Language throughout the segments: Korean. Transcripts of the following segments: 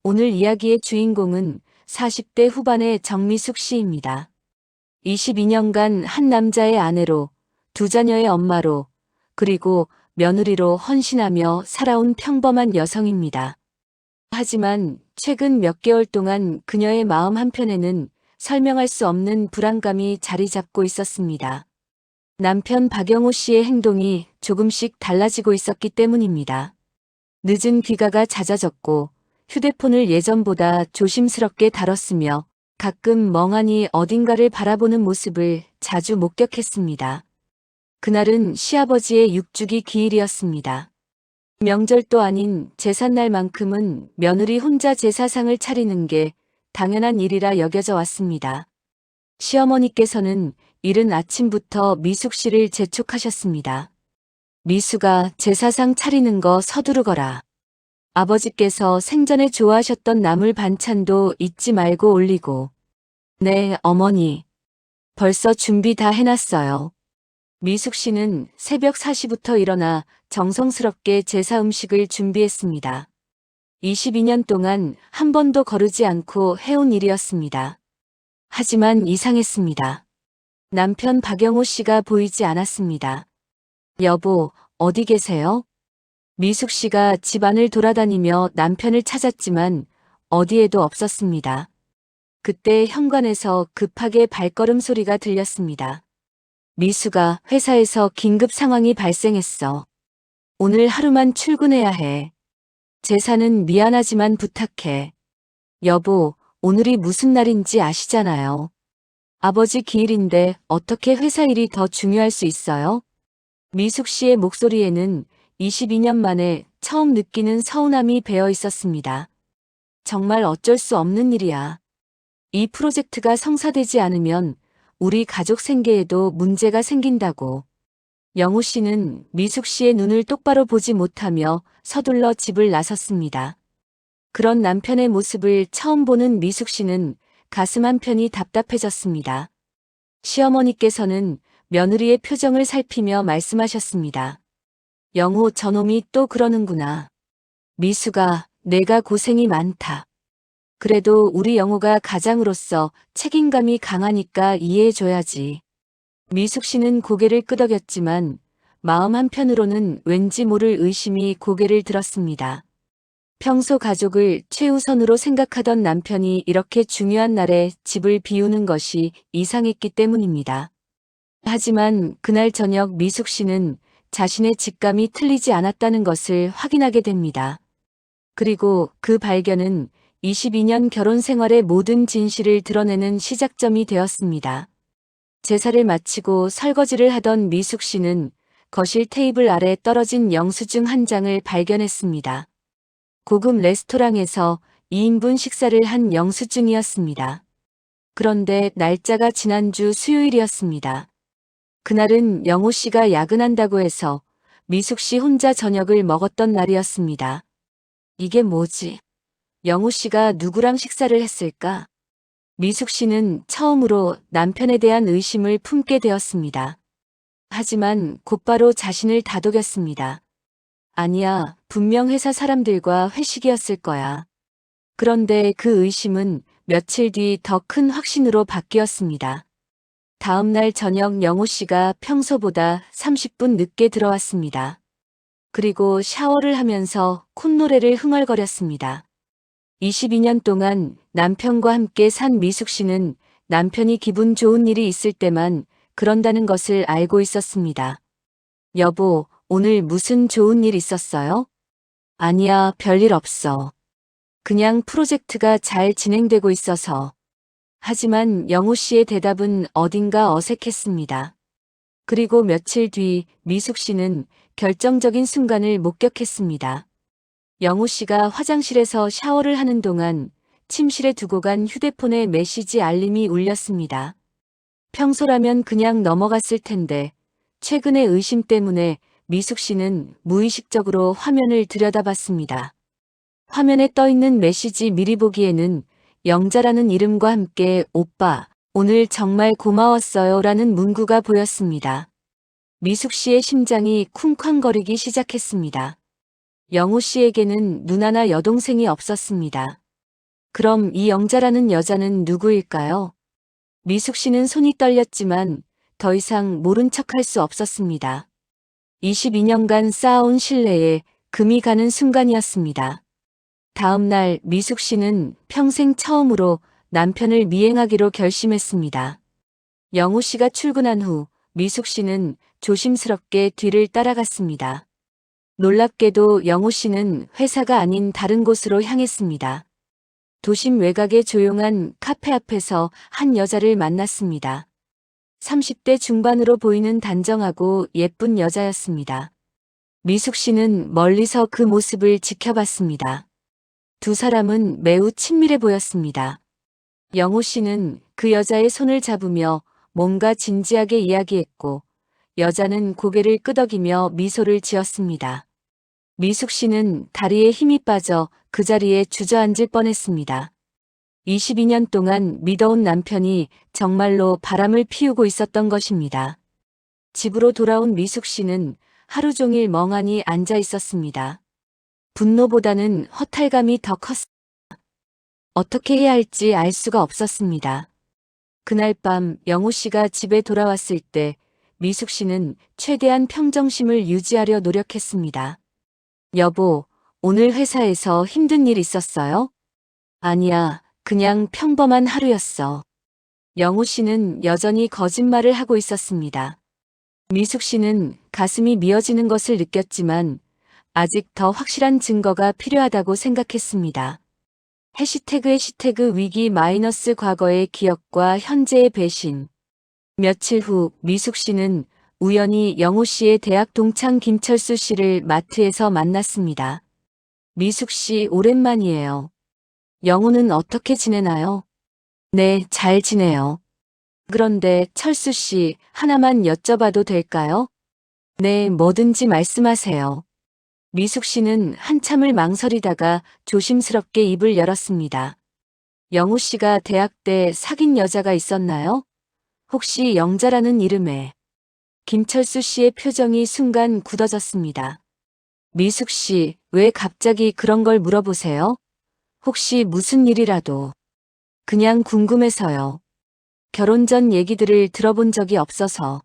오늘 이야기의 주인공은 40대 후반의 정미숙 씨입니다. 22년간 한 남자의 아내로, 두 자녀의 엄마로, 그리고 며느리로 헌신하며 살아온 평범한 여성입니다. 하지만 최근 몇 개월 동안 그녀의 마음 한편에는 설명할 수 없는 불안감이 자리 잡고 있었습니다. 남편 박영호 씨의 행동이 조금씩 달라지고 있었기 때문입니다. 늦은 귀가가 잦아졌고 휴대폰을 예전보다 조심스럽게 다뤘으며 가끔 멍하니 어딘가를 바라보는 모습을 자주 목격했습니다. 그날은 시아버지의 6주기 기일이었습니다. 명절도 아닌 제삿날만큼은 며느리 혼자 제사상을 차리는 게 당연한 일이라 여겨져 왔습니다. 시어머니께서는 이른 아침부터 미숙 씨를 재촉하셨습니다. 미숙아, 제사상 차리는 거 서두르거라. 아버지께서 생전에 좋아하셨던 나물 반찬도 잊지 말고 올리고. 네, 어머니. 벌써 준비 다 해놨어요. 미숙 씨는 새벽 4시부터 일어나 정성스럽게 제사 음식을 준비했습니다. 22년 동안 한 번도 거르지 않고 해온 일이었습니다. 하지만 이상했습니다. 남편 박영호 씨가 보이지 않았습니다. 여보, 어디 계세요? 미숙 씨가 집안을 돌아다니며 남편을 찾았지만 어디에도 없었습니다. 그때 현관에서 급하게 발걸음 소리가 들렸습니다. 미숙아, 회사에서 긴급 상황이 발생했어. 오늘 하루만 출근해야 해. 제사는 미안하지만 부탁해. 여보, 오늘이 무슨 날인지 아시잖아요. 아버지 기일인데 어떻게 회사 일이 더 중요할 수 있어요? 미숙 씨의 목소리에는 22년 만에 처음 느끼는 서운함이 배어 있었습니다. 정말 어쩔 수 없는 일이야. 이 프로젝트가 성사되지 않으면 우리 가족 생계에도 문제가 생긴다고. 영우 씨는 미숙 씨의 눈을 똑바로 보지 못하며 서둘러 집을 나섰습니다. 그런 남편의 모습을 처음 보는 미숙 씨는 가슴 한편이 답답해졌습니다. 시어머니께서는 며느리의 표정을 살피며 말씀하셨습니다. 영호, 저놈이 또 그러는구나. 미숙아, 내가 고생이 많다. 그래도 우리 영호가 가장으로서 책임감이 강하니까 이해해줘야지. 미숙 씨는 고개를 끄덕였지만 마음 한편으로는 왠지 모를 의심이 고개를 들었습니다. 평소 가족을 최우선으로 생각하던 남편이 이렇게 중요한 날에 집을 비우는 것이 이상했기 때문입니다. 하지만 그날 저녁 미숙 씨는 자신의 직감이 틀리지 않았다는 것을 확인하게 됩니다. 그리고 그 발견은 22년 결혼 생활의 모든 진실을 드러내는 시작점이 되었습니다. 제사를 마치고 설거지를 하던 미숙 씨는 거실 테이블 아래 떨어진 영수증 한 장을 발견했습니다. 고급 레스토랑에서 2인분 식사를 한 영수증이었습니다. 그런데 날짜가 지난주 수요일이었습니다. 그날은 영호 씨가 야근한다고 해서 미숙 씨 혼자 저녁을 먹었던 날이었습니다. 이게 뭐지? 영호 씨가 누구랑 식사를 했을까? 미숙 씨는 처음으로 남편에 대한 의심을 품게 되었습니다. 하지만 곧바로 자신을 다독였습니다. 아니야, 분명 회사 사람들과 회식이었을 거야. 그런데 그 의심은 며칠 뒤 더 큰 확신으로 바뀌었습니다. 다음 날 저녁 영호 씨가 평소보다 30분 늦게 들어왔습니다. 그리고 샤워를 하면서 콧노래를 흥얼거렸습니다. 22년 동안 남편과 함께 산 미숙 씨는 남편이 기분 좋은 일이 있을 때만 그런다는 것을 알고 있었습니다. 여보, 오늘 무슨 좋은 일 있었어요? 아니야, 별일 없어. 그냥 프로젝트가 잘 진행되고 있어서. 하지만 영호 씨의 대답은 어딘가 어색했습니다. 그리고 며칠 뒤 미숙 씨는 결정적인 순간을 목격했습니다. 영호 씨가 화장실에서 샤워를 하는 동안 침실에 두고 간 휴대폰에 메시지 알림이 울렸습니다. 평소라면 그냥 넘어갔을 텐데 최근의 의심 때문에 미숙 씨는 무의식적으로 화면을 들여다봤습니다. 화면에 떠있는 메시지 미리 보기에는 영자라는 이름과 함께 오빠, 오늘 정말 고마웠어요 라는 문구가 보였습니다. 미숙 씨의 심장이 쿵쾅거리기 시작했습니다. 영호 씨에게는 누나나 여동생이 없었습니다. 그럼 이 영자라는 여자는 누구일까요? 미숙 씨는 손이 떨렸지만 더 이상 모른 척할 수 없었습니다. 22년간 쌓아온 신뢰에 금이 가는 순간이었습니다. 다음 날 미숙 씨는 평생 처음으로 남편을 미행하기로 결심했습니다. 영우 씨가 출근한 후 미숙 씨는 조심스럽게 뒤를 따라갔습니다. 놀랍게도 영우 씨는 회사가 아닌 다른 곳으로 향했습니다. 도심 외곽의 조용한 카페 앞에서 한 여자를 만났습니다. 30대 중반으로 보이는 단정하고 예쁜 여자였습니다. 미숙 씨는 멀리서 그 모습을 지켜봤습니다. 두 사람은 매우 친밀해 보였습니다. 영우 씨는 그 여자의 손을 잡으며 뭔가 진지하게 이야기했고, 여자는 고개를 끄덕이며 미소를 지었습니다. 미숙 씨는 다리에 힘이 빠져 그 자리에 주저앉을 뻔했습니다. 22년 동안 믿어온 남편이 정말로 바람을 피우고 있었던 것입니다. 집으로 돌아온 미숙 씨는 하루 종일 멍하니 앉아 있었습니다. 분노보다는 허탈감이 더 컸습니다. 어떻게 해야 할지 알 수가 없었습니다. 그날 밤 영우 씨가 집에 돌아왔을 때 미숙 씨는 최대한 평정심을 유지하려 노력했습니다. 여보, 오늘 회사에서 힘든 일 있었어요? 아니야, 그냥 평범한 하루였어. 영우 씨는 여전히 거짓말을 하고 있었습니다. 미숙 씨는 가슴이 미어지는 것을 느꼈지만 아직 더 확실한 증거가 필요하다고 생각했습니다. 해시태그 위기 마이너스 과거의 기억과 현재의 배신. 며칠 후 미숙 씨는 우연히 영우 씨의 대학 동창 김철수 씨를 마트에서 만났습니다. 미숙 씨 오랜만이에요. 영우는 어떻게 지내나요? 네, 잘 지내요. 그런데 철수 씨 하나만 여쭤봐도 될까요? 네, 뭐든지 말씀하세요. 미숙 씨는 한참을 망설이다가 조심스럽게 입을 열었습니다. 영우 씨가 대학 때 사귄 여자가 있었나요? 혹시 영자라는 이름에. 김철수 씨의 표정이 순간 굳어졌습니다. 미숙 씨, 왜 갑자기 그런 걸 물어보세요? 혹시 무슨 일이라도. 그냥 궁금해서요. 결혼 전 얘기들을 들어본 적이 없어서.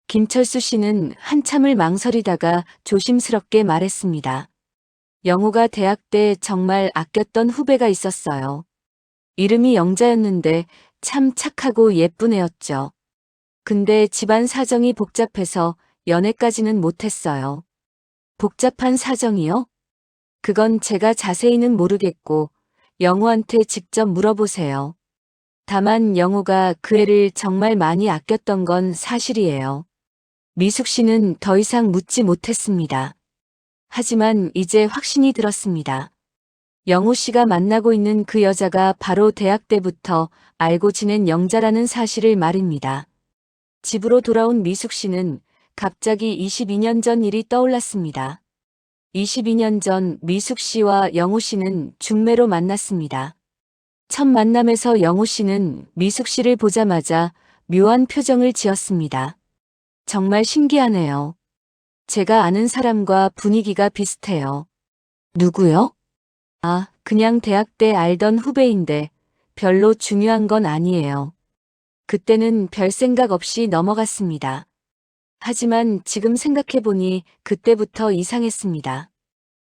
김철수 씨는 한참을 망설이다가 조심스럽게 말했습니다. 영우가 대학 때 정말 아꼈던 후배가 있었어요. 이름이 영자였는데 참 착하고 예쁜 애였죠. 근데 집안 사정이 복잡해서 연애까지는 못했어요. 복잡한 사정이요? 그건 제가 자세히는 모르겠고 영우한테 직접 물어보세요. 다만 영우가 그 애를 정말 많이 아꼈던 건 사실이에요. 미숙 씨는 더 이상 묻지 못했습니다. 하지만 이제 확신이 들었습니다. 영우 씨가 만나고 있는 그 여자가 바로 대학 때부터 알고 지낸 영자라는 사실을 말입니다. 집으로 돌아온 미숙 씨는 갑자기 22년 전 일이 떠올랐습니다. 22년 전 미숙 씨와 영우 씨는 중매로 만났습니다. 첫 만남에서 영우 씨는 미숙 씨를 보자마자 묘한 표정을 지었습니다. 정말 신기하네요. 제가 아는 사람과 분위기가 비슷해요. 누구요? 아, 그냥 대학 때 알던 후배인데 별로 중요한 건 아니에요. 그때는 별 생각 없이 넘어갔습니다. 하지만 지금 생각해보니 그때부터 이상했습니다.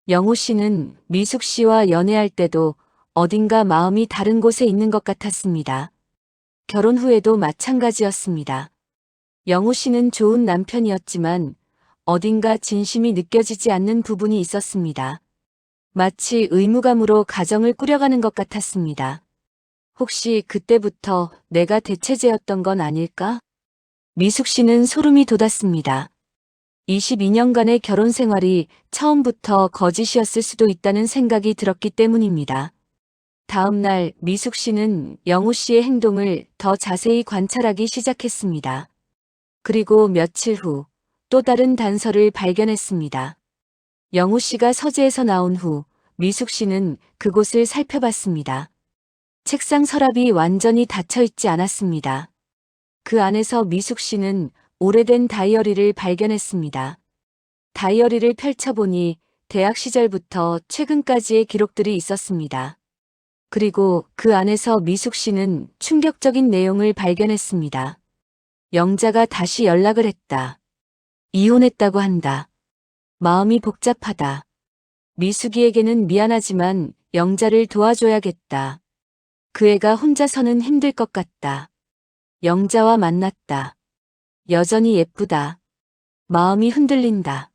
영우 씨는 미숙 씨와 연애할 때도 어딘가 마음이 다른 곳에 있는 것 같았습니다. 결혼 후에도 마찬가지였습니다. 영우 씨는 좋은 남편이었지만 어딘가 진심이 느껴지지 않는 부분이 있었습니다. 마치 의무감으로 가정을 꾸려가는 것 같았습니다. 혹시 그때부터 내가 대체제였던 건 아닐까? 미숙 씨는 소름이 돋았습니다. 22년간의 결혼 생활이 처음부터 거짓이었을 수도 있다는 생각이 들었기 때문입니다. 다음 날 미숙 씨는 영우 씨의 행동을 더 자세히 관찰하기 시작했습니다. 그리고 며칠 후 또 다른 단서를 발견했습니다. 영우 씨가 서재에서 나온 후 미숙 씨는 그곳을 살펴봤습니다. 책상 서랍이 완전히 닫혀 있지 않았습니다. 그 안에서 미숙 씨는 오래된 다이어리를 발견했습니다. 다이어리를 펼쳐보니 대학 시절부터 최근까지의 기록들이 있었습니다. 그리고 그 안에서 미숙 씨는 충격적인 내용을 발견했습니다. 영자가 다시 연락을 했다. 이혼했다고 한다. 마음이 복잡하다. 미숙이에게는 미안하지만 영자를 도와줘야겠다. 그 애가 혼자서는 힘들 것 같다. 영자와 만났다. 여전히 예쁘다. 마음이 흔들린다.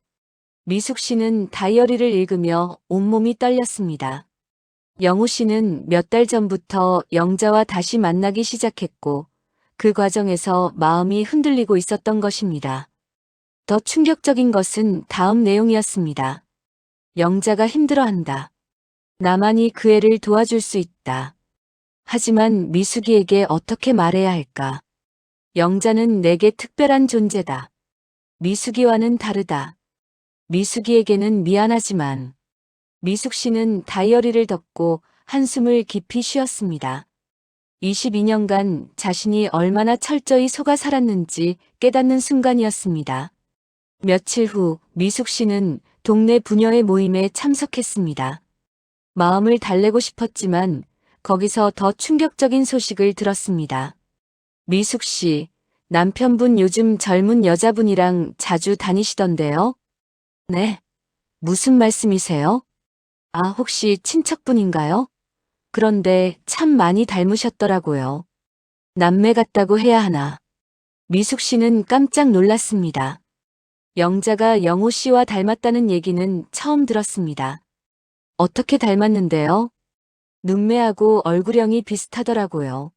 미숙 씨는 다이어리를 읽으며 온몸이 떨렸습니다. 영우 씨는 몇 달 전부터 영자와 다시 만나기 시작했고 그 과정에서 마음이 흔들리고 있었던 것입니다. 더 충격적인 것은 다음 내용이었습니다. 영자가 힘들어한다. 나만이 그 애를 도와줄 수 있다. 하지만 미숙이에게 어떻게 말해야 할까? 영자는 내게 특별한 존재다. 미숙이와는 다르다. 미숙이에게는 미안하지만 미숙 씨는 다이어리를 덮고 한숨을 깊이 쉬었습니다. 22년간 자신이 얼마나 철저히 속아 살았는지 깨닫는 순간이었습니다. 며칠 후 미숙 씨는 동네 부녀의 모임에 참석했습니다. 마음을 달래고 싶었지만 거기서 더 충격적인 소식을 들었습니다. 미숙 씨, 남편분 요즘 젊은 여자분이랑 자주 다니시던데요? 네. 무슨 말씀이세요? 아, 혹시 친척분인가요? 그런데 참 많이 닮으셨더라고요. 남매 같다고 해야 하나. 미숙 씨는 깜짝 놀랐습니다. 영자가 영호 씨와 닮았다는 얘기는 처음 들었습니다. 어떻게 닮았는데요? 눈매하고 얼굴형이 비슷하더라고요.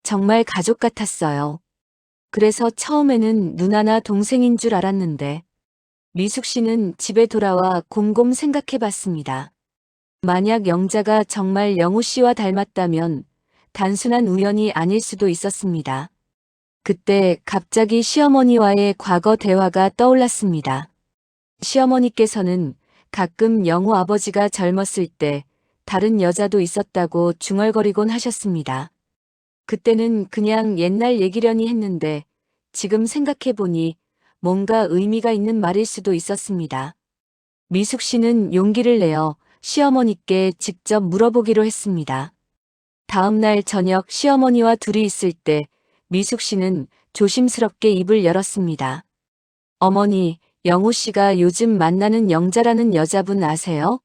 정말 가족 같았어요. 그래서 처음에는 누나나 동생인 줄 알았는데 미숙 씨는 집에 돌아와 곰곰 생각해 봤습니다. 만약 영자가 정말 영호 씨와 닮았다면 단순한 우연이 아닐 수도 있었습니다. 그때 갑자기 시어머니와의 과거 대화가 떠올랐습니다. 시어머니께서는 가끔 영호 아버지가 젊었을 때 다른 여자도 있었다고 중얼거리곤 하셨습니다. 그때는 그냥 옛날 얘기려니 했는데 지금 생각해보니 뭔가 의미가 있는 말일 수도 있었습니다. 미숙 씨는 용기를 내어 시어머니께 직접 물어보기로 했습니다. 다음 날 저녁 시어머니와 둘이 있을 때 미숙 씨는 조심스럽게 입을 열었습니다. 어머니, 영호 씨가 요즘 만나는 영자라는 여자분 아세요?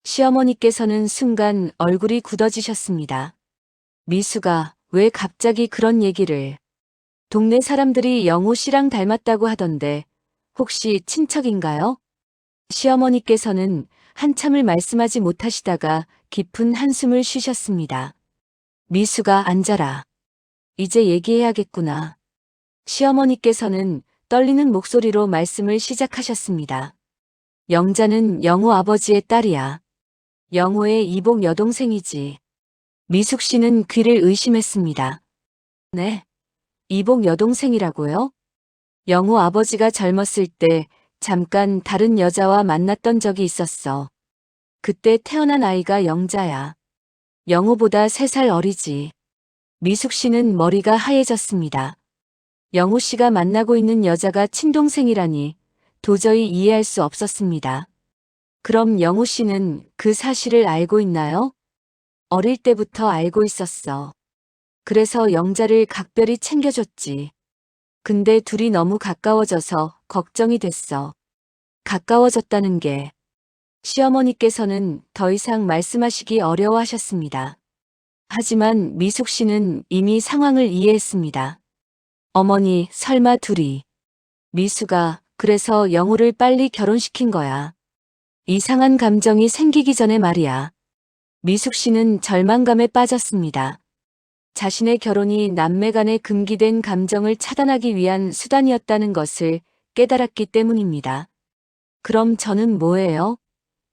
시어머니께서는 순간 얼굴이 굳어지셨습니다. 미숙아, 왜 갑자기 그런 얘기를? 동네 사람들이 영호 씨랑 닮았다고 하던데 혹시 친척인가요? 시어머니께서는 한참을 말씀하지 못하시다가 깊은 한숨을 쉬셨습니다. 미숙아, 앉아라. 이제 얘기해야겠구나. 시어머니께서는 떨리는 목소리로 말씀을 시작하셨습니다. 영자는 영호 아버지의 딸이야. 영호의 이복 여동생이지. 미숙 씨는 귀를 의심했습니다. 네. 이복 여동생이라고요? 영호 아버지가 젊었을 때 잠깐 다른 여자와 만났던 적이 있었어. 그때 태어난 아이가 영자야. 영호보다 3살 어리지. 미숙 씨는 머리가 하얘졌습니다. 영호 씨가 만나고 있는 여자가 친동생이라니 도저히 이해할 수 없었습니다. 그럼 영호 씨는 그 사실을 알고 있나요? 어릴 때부터 알고 있었어. 그래서 영자를 각별히 챙겨줬지. 근데 둘이 너무 가까워져서 걱정이 됐어. 가까워졌다는 게. 시어머니께서는 더 이상 말씀하시기 어려워하셨습니다. 하지만 미숙 씨는 이미 상황을 이해했습니다. 어머니, 설마 둘이. 미숙아, 그래서 영호를 빨리 결혼시킨 거야. 이상한 감정이 생기기 전에 말이야. 미숙 씨는 절망감에 빠졌습니다. 자신의 결혼이 남매 간의 금기된 감정을 차단하기 위한 수단이었다는 것을 깨달았기 때문입니다. 그럼 저는 뭐예요?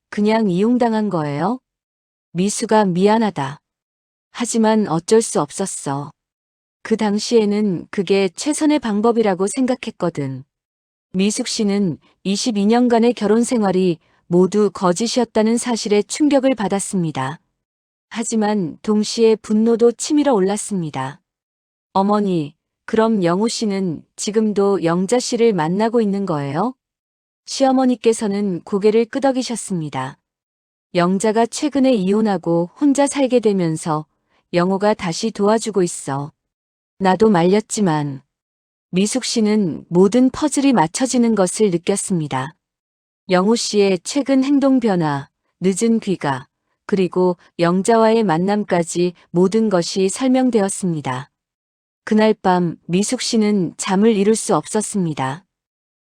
그냥 이용당한 거예요? 미숙아, 미안하다. 하지만 어쩔 수 없었어. 그 당시에는 그게 최선의 방법이라고 생각했거든. 미숙 씨는 22년간의 결혼 생활이 모두 거짓이었다는 사실에 충격을 받았습니다. 하지만 동시에 분노도 치밀어 올랐습니다. 어머니, 그럼 영호 씨는 지금도 영자 씨를 만나고 있는 거예요? 시어머니께서는 고개를 끄덕이셨습니다. 영자가 최근에 이혼하고 혼자 살게 되면서 영호가 다시 도와주고 있어. 나도 말렸지만 미숙 씨는 모든 퍼즐이 맞춰지는 것을 느꼈습니다. 영호 씨의 최근 행동 변화, 늦은 귀가, 그리고 영자와의 만남까지 모든 것이 설명되었습니다. 그날 밤 미숙 씨는 잠을 이룰 수 없었습니다.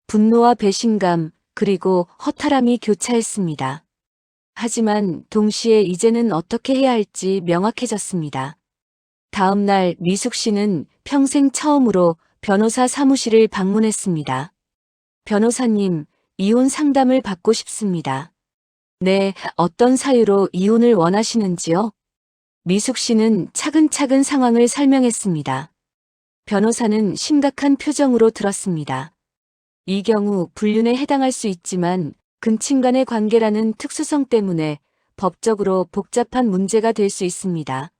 분노와 배신감, 그리고 허탈함이 교차했습니다. 하지만 동시에 이제는 어떻게 해야 할지 명확해졌습니다. 다음 날 미숙 씨는 평생 처음으로 변호사 사무실을 방문했습니다. 변호사님, 이혼 상담을 받고 싶습니다. 네, 어떤 사유로 이혼을 원하시는지요? 미숙 씨는 차근차근 상황을 설명했습니다. 변호사는 심각한 표정으로 들었습니다. 이 경우 불륜에 해당할 수 있지만 근친 간의 관계라는 특수성 때문에 법적으로 복잡한 문제가 될 수 있습니다.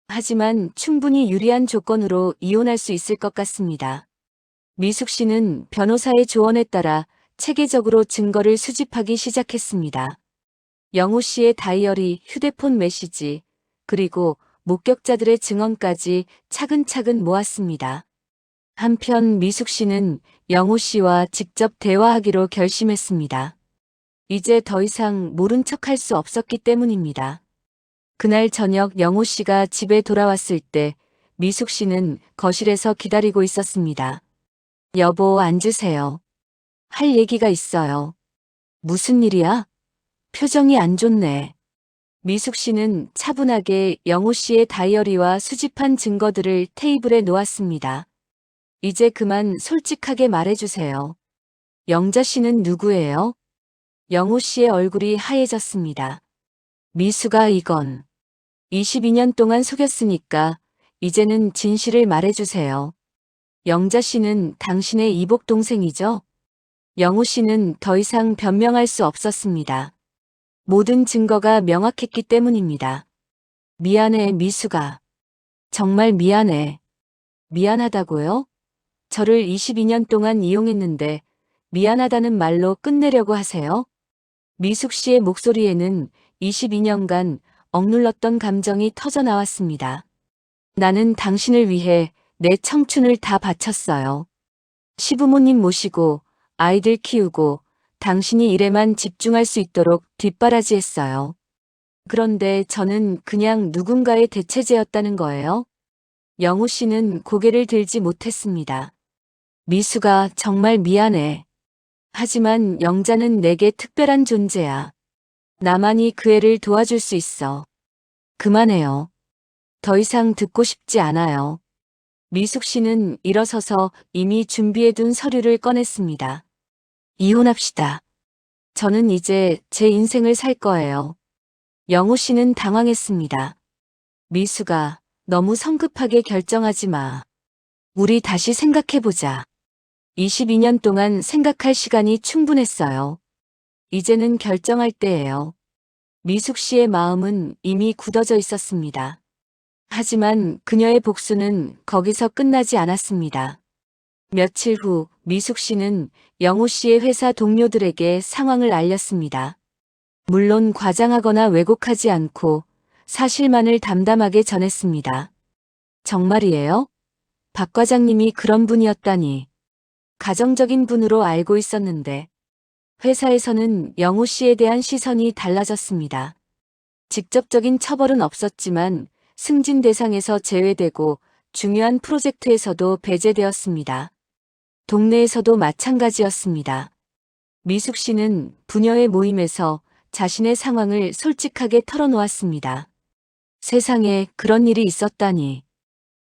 하지만 충분히 유리한 조건으로 이혼할 수 있을 것 같습니다. 미숙 씨는 변호사의 조언에 따라 체계적으로 증거를 수집하기 시작했습니다. 영호 씨의 다이어리, 휴대폰 메시지, 그리고 목격자들의 증언까지 차근차근 모았습니다. 한편 미숙 씨는 영호 씨와 직접 대화하기로 결심했습니다. 이제 더 이상 모른 척할 수 없었기 때문입니다. 그날 저녁 영호 씨가 집에 돌아왔을 때 미숙 씨는 거실에서 기다리고 있었습니다. 여보, 앉으세요. 할 얘기가 있어요. 무슨 일이야? 표정이 안 좋네. 미숙 씨는 차분하게 영호 씨의 다이어리와 수집한 증거들을 테이블에 놓았습니다. 이제 그만 솔직하게 말해주세요. 영자 씨는 누구예요? 영호 씨의 얼굴이 하얘졌습니다. 미숙아, 이건 22년 동안 속였으니까 이제는 진실을 말해주세요. 영자 씨는 당신의 이복 동생이죠? 영호 씨는 더 이상 변명할 수 없었습니다. 모든 증거가 명확했기 때문입니다. 미안해, 미숙아. 정말 미안해. 미안하다고요? 저를 22년 동안 이용했는데 미안하다는 말로 끝내려고 하세요? 미숙 씨의 목소리에는 22년간 억눌렀던 감정이 터져 나왔습니다. 나는 당신을 위해 내 청춘을 다 바쳤어요. 시부모님 모시고 아이들 키우고 당신이 일에만 집중할 수 있도록 뒷바라지했어요. 그런데 저는 그냥 누군가의 대체제였다는 거예요. 영호 씨는 고개를 들지 못했습니다. 미숙아, 정말 미안해. 하지만 영자는 내게 특별한 존재야. 나만이 그 애를 도와줄 수 있어. 그만해요. 더 이상 듣고 싶지 않아요. 미숙 씨는 일어서서 이미 준비해둔 서류를 꺼냈습니다. 이혼합시다. 저는 이제 제 인생을 살 거예요. 영호 씨는 당황했습니다. 미숙아, 너무 성급하게 결정하지 마. 우리 다시 생각해보자. 22년 동안 생각할 시간이 충분했어요. 이제는 결정할 때예요. 미숙 씨의 마음은 이미 굳어져 있었습니다. 하지만 그녀의 복수는 거기서 끝나지 않았습니다. 며칠 후 미숙 씨는 영호 씨의 회사 동료들에게 상황을 알렸습니다. 물론 과장하거나 왜곡하지 않고 사실만을 담담하게 전했습니다. 정말이에요? 박 과장님이 그런 분이었다니. 가정적인 분으로 알고 있었는데 회사에서는 영호 씨에 대한 시선이 달라졌습니다. 직접적인 처벌은 없었지만 승진 대상에서 제외되고 중요한 프로젝트에서도 배제되었습니다. 동네에서도 마찬가지였습니다. 미숙 씨는 부녀의 모임에서 자신의 상황을 솔직하게 털어놓았습니다. 세상에 그런 일이 있었다니.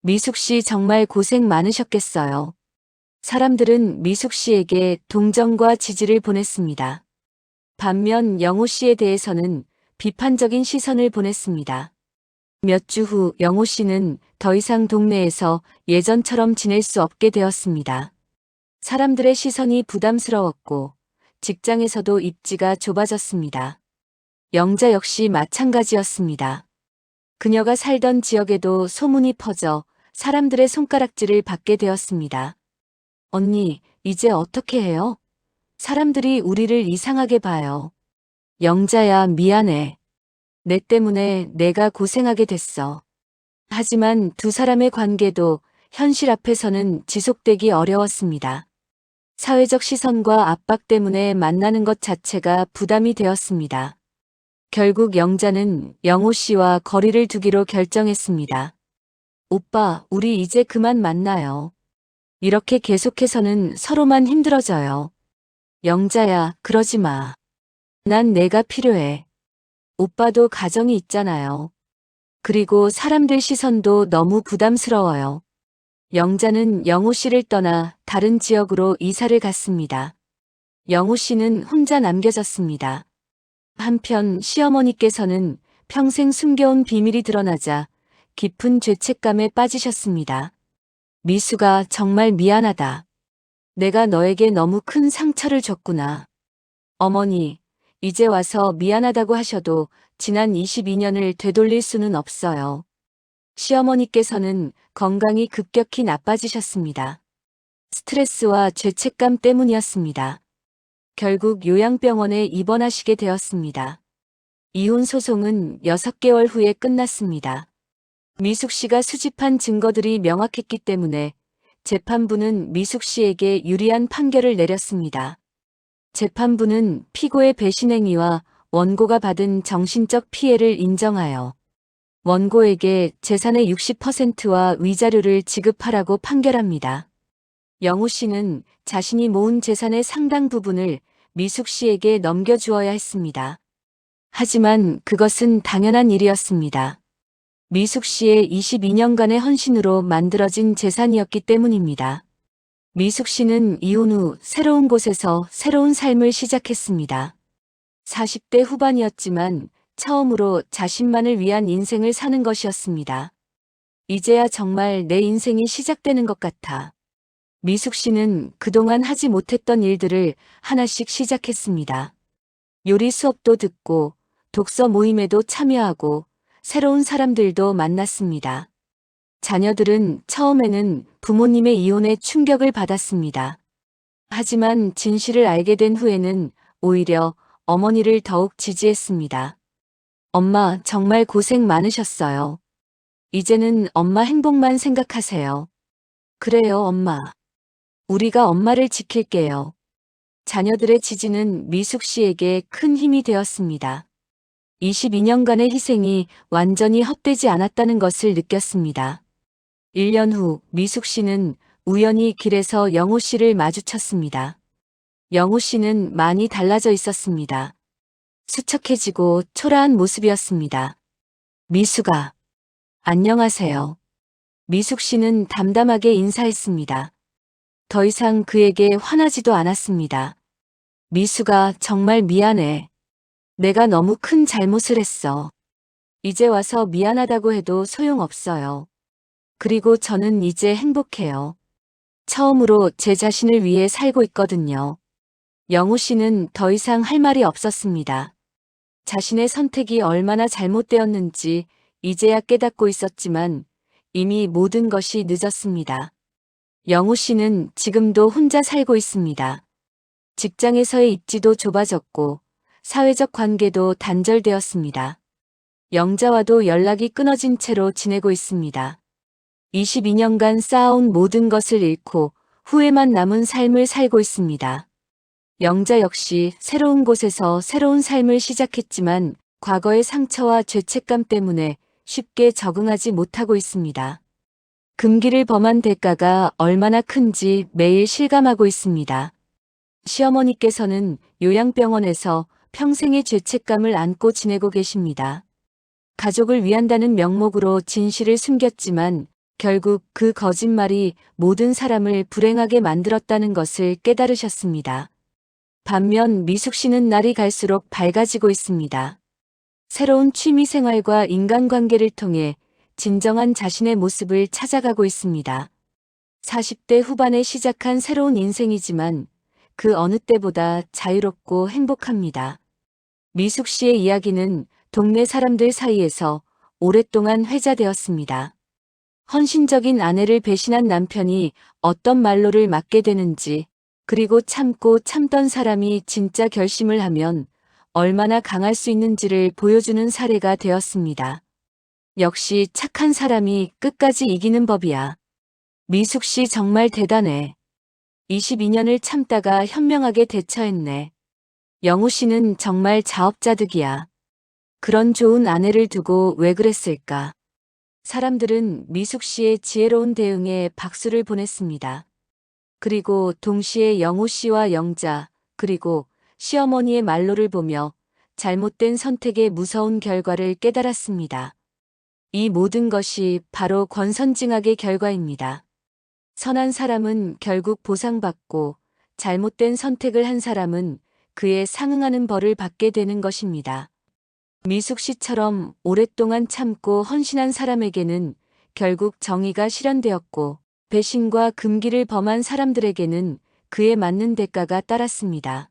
미숙 씨 정말 고생 많으셨겠어요. 사람들은 미숙 씨에게 동정과 지지를 보냈습니다. 반면 영호 씨에 대해서는 비판적인 시선을 보냈습니다. 몇 주 후 영호 씨는 더 이상 동네에서 예전처럼 지낼 수 없게 되었습니다. 사람들의 시선이 부담스러웠고 직장에서도 입지가 좁아졌습니다. 영자 역시 마찬가지였습니다. 그녀가 살던 지역에도 소문이 퍼져 사람들의 손가락질을 받게 되었습니다. 언니, 이제 어떻게 해요? 사람들이 우리를 이상하게 봐요. 영자야, 미안해. 내 때문에 내가 고생하게 됐어. 하지만 두 사람의 관계도 현실 앞에서는 지속되기 어려웠습니다. 사회적 시선과 압박 때문에 만나는 것 자체가 부담이 되었습니다. 결국 영자는 영호 씨와 거리를 두기로 결정했습니다. 오빠, 우리 이제 그만 만나요. 이렇게 계속해서는 서로만 힘들어져요. 영자야, 그러지 마. 난 내가 필요해. 오빠도 가정이 있잖아요. 그리고 사람들 시선도 너무 부담스러워요. 영자는 영호 씨를 떠나 다른 지역으로 이사를 갔습니다. 영호 씨는 혼자 남겨졌습니다. 한편 시어머니께서는 평생 숨겨온 비밀이 드러나자 깊은 죄책감에 빠지셨습니다. 미수가 정말 미안하다. 내가 너에게 너무 큰 상처를 줬구나. 어머니, 이제 와서 미안하다고 하셔도 지난 22년을 되돌릴 수는 없어요. 시어머니께서는 건강이 급격히 나빠지셨습니다. 스트레스와 죄책감 때문이었습니다. 결국 요양병원에 입원하시게 되었습니다. 이혼 소송은 6개월 후에 끝났습니다. 미숙 씨가 수집한 증거들이 명확했기 때문에 재판부는 미숙 씨에게 유리한 판결을 내렸습니다. 재판부는 피고의 배신 행위와 원고가 받은 정신적 피해를 인정하여 원고에게 재산의 60%와 위자료를 지급하라고 판결합니다. 영호 씨는 자신이 모은 재산의 상당 부분을 미숙 씨에게 넘겨주어야 했습니다. 하지만 그것은 당연한 일이었습니다. 미숙 씨의 22년간의 헌신으로 만들어진 재산이었기 때문입니다. 미숙 씨는 이혼 후 새로운 곳에서 새로운 삶을 시작했습니다. 40대 후반이었지만 처음으로 자신만을 위한 인생을 사는 것이었습니다. 이제야 정말 내 인생이 시작되는 것 같아. 미숙 씨는 그동안 하지 못했던 일들을 하나씩 시작했습니다. 요리 수업도 듣고 독서 모임에도 참여하고 새로운 사람들도 만났습니다. 자녀들은 처음에는 부모님의 이혼에 충격을 받았습니다. 하지만 진실을 알게 된 후에는 오히려 어머니를 더욱 지지했습니다. 엄마, 정말 고생 많으셨어요. 이제는 엄마 행복만 생각하세요. 그래요, 엄마. 우리가 엄마를 지킬게요. 자녀들의 지지는 미숙 씨에게 큰 힘이 되었습니다. 22년간의 희생이 완전히 헛되지 않았다는 것을 느꼈습니다. 1년 후 미숙 씨는 우연히 길에서 영호 씨를 마주쳤습니다. 영호 씨는 많이 달라져 있었습니다. 수척해지고 초라한 모습이었습니다. 미숙아, 안녕하세요. 미숙 씨는 담담하게 인사했습니다. 더 이상 그에게 화나지도 않았습니다. 미숙아, 정말 미안해. 내가 너무 큰 잘못을 했어. 이제 와서 미안하다고 해도 소용없어요. 그리고 저는 이제 행복해요. 처음으로 제 자신을 위해 살고 있거든요. 영호 씨는 더 이상 할 말이 없었습니다. 자신의 선택이 얼마나 잘못되었는지 이제야 깨닫고 있었지만 이미 모든 것이 늦었습니다. 영호 씨는 지금도 혼자 살고 있습니다. 직장에서의 입지도 좁아졌고 사회적 관계도 단절되었습니다. 영자와도 연락이 끊어진 채로 지내고 있습니다. 22년간 쌓아온 모든 것을 잃고 후회만 남은 삶을 살고 있습니다. 영자 역시 새로운 곳에서 새로운 삶을 시작했지만 과거의 상처와 죄책감 때문에 쉽게 적응하지 못하고 있습니다. 금기를 범한 대가가 얼마나 큰지 매일 실감하고 있습니다. 시어머니께서는 요양병원에서 평생의 죄책감을 안고 지내고 계십니다. 가족을 위한다는 명목으로 진실을 숨겼지만 결국 그 거짓말이 모든 사람을 불행하게 만들었다는 것을 깨달으셨습니다. 반면 미숙 씨는 날이 갈수록 밝아지고 있습니다. 새로운 취미 생활과 인간관계를 통해 진정한 자신의 모습을 찾아가고 있습니다. 40대 후반에 시작한 새로운 인생이지만 그 어느 때보다 자유롭고 행복합니다. 미숙 씨의 이야기는 동네 사람들 사이에서 오랫동안 회자되었습니다. 헌신적인 아내를 배신한 남편이 어떤 말로를 맞게 되는지, 그리고 참고 참던 사람이 진짜 결심을 하면 얼마나 강할 수 있는지를 보여주는 사례가 되었습니다. 역시 착한 사람이 끝까지 이기는 법이야. 미숙 씨 정말 대단해. 22년을 참다가 현명하게 대처했네. 영우 씨는 정말 자업자득이야. 그런 좋은 아내를 두고 왜 그랬을까? 사람들은 미숙 씨의 지혜로운 대응에 박수를 보냈습니다. 그리고 동시에 영우 씨와 영자, 그리고 시어머니의 말로를 보며 잘못된 선택의 무서운 결과를 깨달았습니다. 이 모든 것이 바로 권선징악의 결과입니다. 선한 사람은 결국 보상받고 잘못된 선택을 한 사람은 그에 상응하는 벌을 받게 되는 것입니다. 미숙 씨처럼 오랫동안 참고 헌신한 사람에게는 결국 정의가 실현되었고 배신과 금기를 범한 사람들에게는 그에 맞는 대가가 따랐습니다.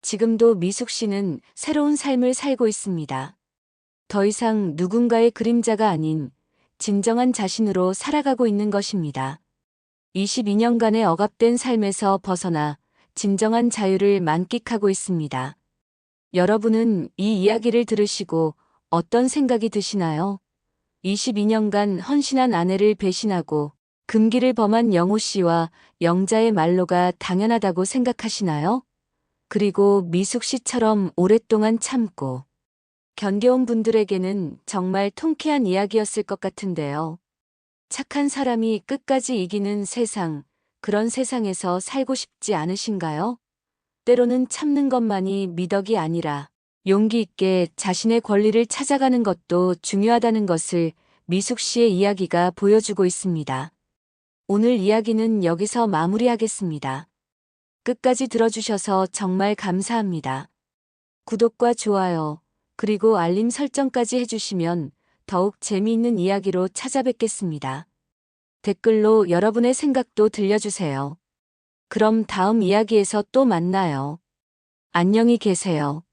지금도 미숙 씨는 새로운 삶을 살고 있습니다. 더 이상 누군가의 그림자가 아닌 진정한 자신으로 살아가고 있는 것입니다. 22년간의 억압된 삶에서 벗어나 진정한 자유를 만끽하고 있습니다. 여러분은 이 이야기를 들으시고 어떤 생각이 드시나요? 22년간 헌신한 아내를 배신하고 금기를 범한 영호 씨와 영자의 말로가 당연하다고 생각하시나요? 그리고 미숙 씨처럼 오랫동안 참고 견뎌온 분들에게는 정말 통쾌한 이야기였을 것 같은데요. 착한 사람이 끝까지 이기는 세상, 그런 세상에서 살고 싶지 않으신가요? 때로는 참는 것만이 미덕이 아니라 용기 있게 자신의 권리를 찾아가는 것도 중요하다는 것을 미숙 씨의 이야기가 보여주고 있습니다. 오늘 이야기는 여기서 마무리하겠습니다. 끝까지 들어주셔서 정말 감사합니다. 구독과 좋아요, 그리고 알림 설정까지 해주시면 더욱 재미있는 이야기로 찾아뵙겠습니다. 댓글로 여러분의 생각도 들려주세요. 그럼 다음 이야기에서 또 만나요. 안녕히 계세요.